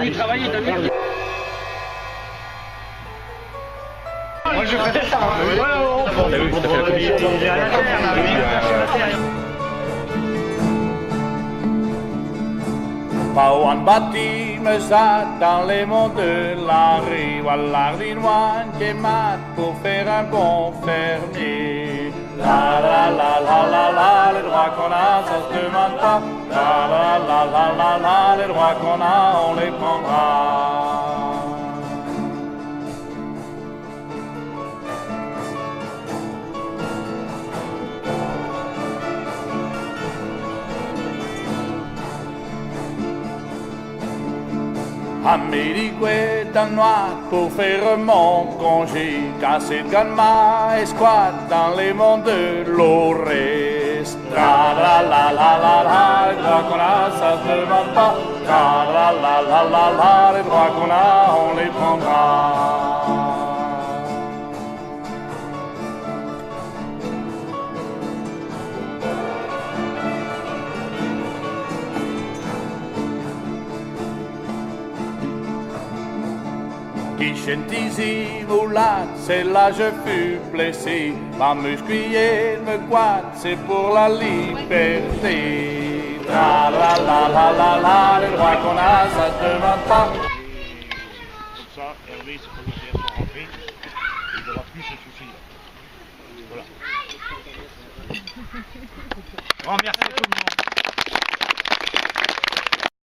venu travailler, t'as vu? Moi je fais ça. T'as vu, t'as fait la commission. Pauan bâtiment dans les monts de la rive, à l'Ardinoine qui est mat pour faire un bon fermier. La la la la la la, les droits qu'on a, ça se demande pas. La la la la la la, les droits qu'on a, on les prendra. Amérique danois pour faire mon congé, casser de gamma et squat dans les monts de l'Orest. La la la la la la, les droits qu'on a, ça se demande pas. La la la la la la, les droits qu'on a, on les prendra. Qui là, c'est là je fus blessé. Ma musculier me guette, c'est pour la liberté. La la la la la la, les droits qu'on a, ça se demande pas. Comme ça, Hervé, c'est pas le sont rentrés, il n'aura plus ce souci. Voilà. Grand merci à tout le monde.